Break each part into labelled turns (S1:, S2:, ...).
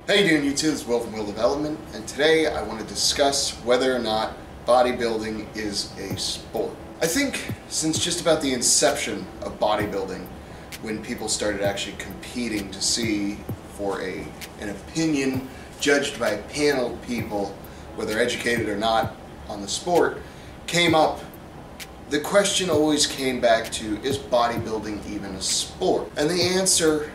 S1: How you doing, YouTube? It's Will from Will Development, and today I want to discuss whether or not bodybuilding is a sport. I think since just about the inception of bodybuilding, when people started actually competing to see for an opinion judged by a panel of people, whether educated or not on the sport, came up, the question always came back to, is bodybuilding even a sport? And the answer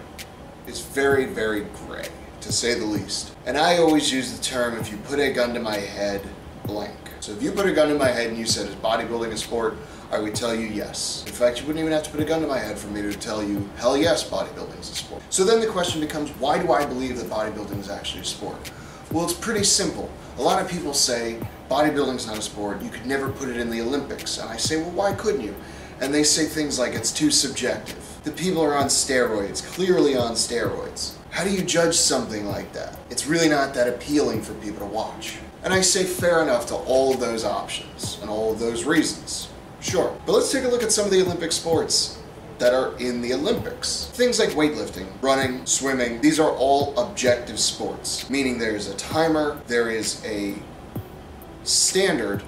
S1: is very, very gray, to say the least. And I always use the term, if you put a gun to my head, blank. So if you put a gun to my head and you said, is bodybuilding a sport? I would tell you yes. In fact, you wouldn't even have to put a gun to my head for me to tell you, hell yes, bodybuilding is a sport. So then the question becomes, why do I believe that bodybuilding is actually a sport? Well, it's pretty simple. A lot of people say, bodybuilding is not a sport, you could never put it in the Olympics. And I say, well, why couldn't you? And they say things like, it's too subjective. The people are on steroids, clearly on steroids. How do you judge something like that? It's really not that appealing for people to watch. And I say fair enough to all of those options and all of those reasons. Sure. But let's take a look at some of the Olympic sports that are in the Olympics. Things like weightlifting, running, swimming, these are all objective sports, meaning there is a timer, there is a standard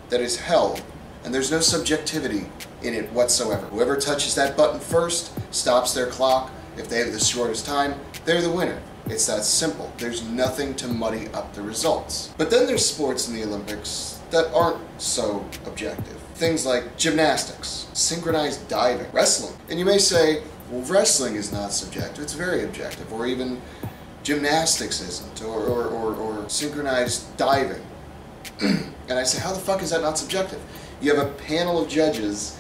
S1: that is held, and there's no subjectivity in it whatsoever. Whoever touches that button first stops their clock. If they have the shortest time, they're the winner. It's that simple. There's nothing to muddy up the results. But then there's sports in the Olympics that aren't so objective. Things like gymnastics, synchronized diving, wrestling. And you may say, well, wrestling is not subjective, it's very objective. Or even gymnastics isn't, or synchronized diving. And I say, how the fuck is that not subjective? You have a panel of judges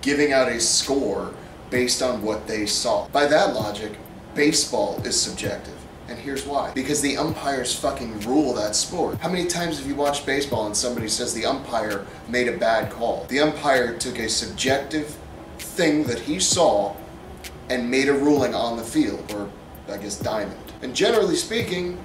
S1: giving out a score based on what they saw. By that logic, baseball is subjective. And here's why. Because the umpires fucking rule that sport. How many times have you watched baseball and somebody says the umpire made a bad call? The umpire took a subjective thing that he saw and made a ruling on the field, or I guess diamond. And generally speaking,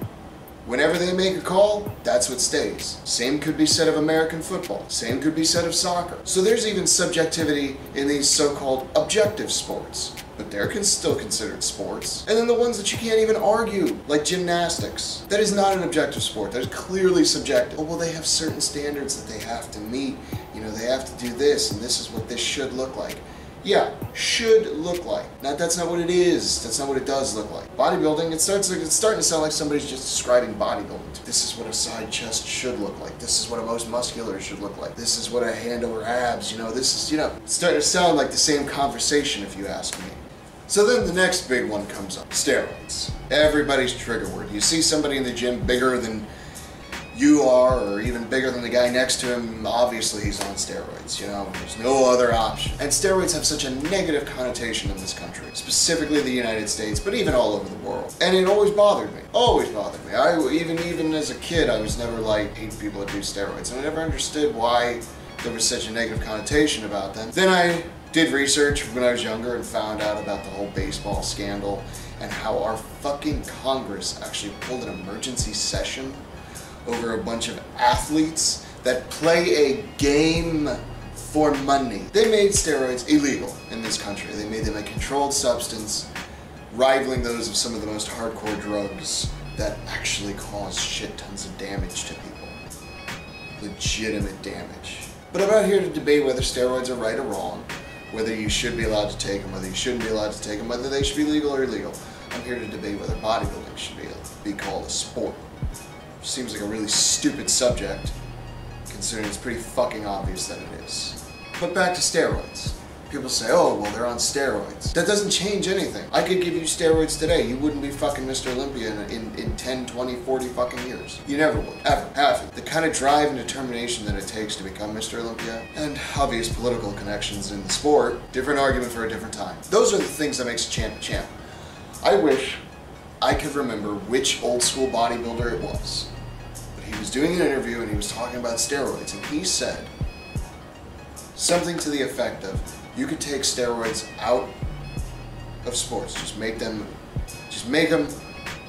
S1: whenever they make a call, that's what stays. Same could be said of American football. Same could be said of soccer. So there's even subjectivity in these so-called objective sports. But they're still considered sports. And then the ones that you can't even argue, like gymnastics. That is not an objective sport. That is clearly subjective. Oh, well, they have certain standards that they have to meet. You know, they have to do this, and this is what this should look like. Yeah, should look like. Now, that's not what it is. That's not what it does look like. Bodybuilding, it's starting to sound like somebody's just describing bodybuilding. This is what a side chest should look like. This is what a most muscular should look like. This is what a hand over abs, this is, it's starting to sound like the same conversation if you ask me. So then the next big one comes up, steroids. Everybody's trigger word. You see somebody in the gym bigger than you are, or even bigger than the guy next to him, obviously he's on steroids, there's no other option. And steroids have such a negative connotation in this country, specifically the United States, but even all over the world. And it always bothered me, always bothered me. Even as a kid, I was never like, hate people that do steroids, and I never understood why there was such a negative connotation about them. Then I did research when I was younger and found out about the whole baseball scandal and how our fucking Congress actually pulled an emergency session over a bunch of athletes that play a game for money. They made steroids illegal in this country. They made them a controlled substance, rivaling those of some of the most hardcore drugs that actually cause shit tons of damage to people. Legitimate damage. But I'm not here to debate whether steroids are right or wrong, whether you should be allowed to take them, whether you shouldn't be allowed to take them, whether they should be legal or illegal. I'm here to debate whether bodybuilding should be called a sport. Seems like a really stupid subject, considering it's pretty fucking obvious that it is. But back to steroids. People say, oh, well, they're on steroids. That doesn't change anything. I could give you steroids today. You wouldn't be fucking Mr. Olympia in 10, 20, 40 fucking years. You never would. Ever. Have it. The kind of drive and determination that it takes to become Mr. Olympia, and obvious political connections in the sport, different argument for a different time. Those are the things that makes a champ a champ. I wish I could remember which old school bodybuilder it was. But he was doing an interview and he was talking about steroids, and he said something to the effect of, you could take steroids out of sports, just make them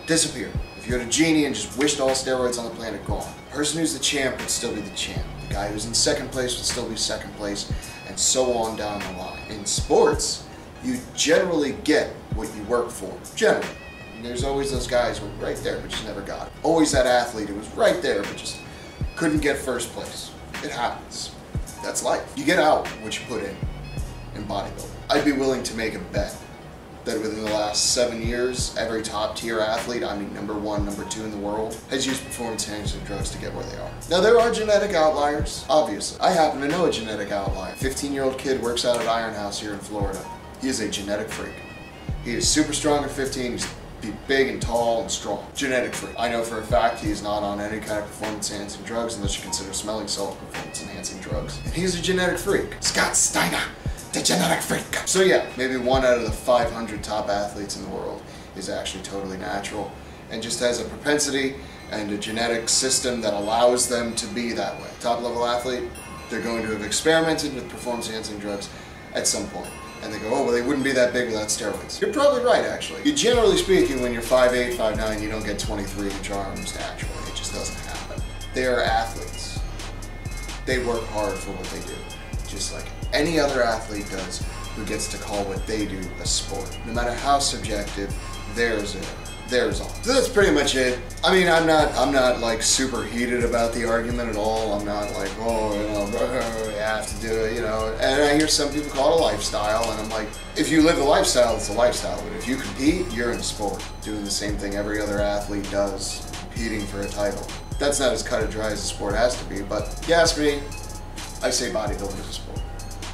S1: disappear. If you had a genie and just wished all steroids on the planet gone, the person who's the champ would still be the champ. The guy who's in second place would still be second place, and so on down the line. In sports, you generally get what you work for. Generally. And there's always those guys who were right there but just never got it. Always that athlete who was right there but just couldn't get first place. It happens. That's life. You get out what you put in bodybuilding. I'd be willing to make a bet that within the last 7 years, every top tier athlete, I mean number 1, number 2 in the world, has used performance enhancing drugs to get where they are. Now there are genetic outliers, obviously. I happen to know a genetic outlier. 15-year-old kid works out at Iron House here in Florida. He is a genetic freak. He is super strong at 15, he's big and tall and strong. Genetic freak. I know for a fact he is not on any kind of performance enhancing drugs unless you consider smelling salts performance enhancing drugs. And he's a genetic freak. Scott Steiner, the genetic freak. So yeah, maybe 1 out of the 500 top athletes in the world is actually totally natural and just has a propensity and a genetic system that allows them to be that way. Top level athlete, they're going to have experimented with performance enhancing drugs at some point. And they go, oh, well, they wouldn't be that big without steroids. You're probably right, actually. Generally speaking, when you're 5'8", 5'9", you don't get 23-inch arms naturally. It just doesn't happen. They are athletes. They work hard for what they do, just like any other athlete does who gets to call what they do a sport. No matter how subjective, theirs all. So that's pretty much it. I mean, I'm not like super heated about the argument at all. I'm not like, oh, you know, you have to do it, you know. And I hear some people call it a lifestyle, and I'm like, if you live the lifestyle, it's a lifestyle. But if you compete, you're in a sport, doing the same thing every other athlete does, competing for a title. That's not as cut and dry as the sport has to be, but if you ask me, I say bodybuilding is a sport.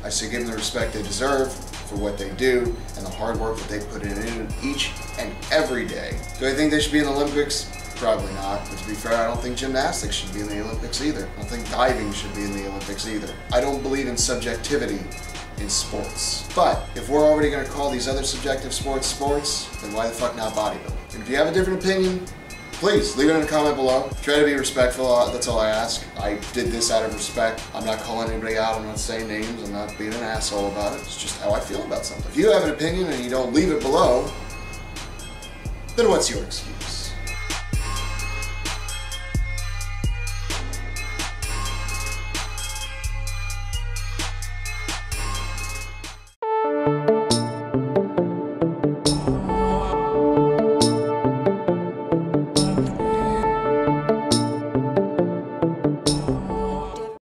S1: I say give them the respect they deserve for what they do and the hard work that they put in each and every day. Do I think they should be in the Olympics? Probably not. But to be fair, I don't think gymnastics should be in the Olympics either. I don't think diving should be in the Olympics either. I don't believe in subjectivity in sports. But if we're already going to call these other subjective sports sports, then why the fuck not bodybuilding? And if you have a different opinion, please leave it in a comment below. Try to be respectful, that's all I ask. I did this out of respect. I'm not calling anybody out, I'm not saying names, I'm not being an asshole about it. It's just how I feel about something. If you have an opinion and you don't leave it below, then what's your excuse?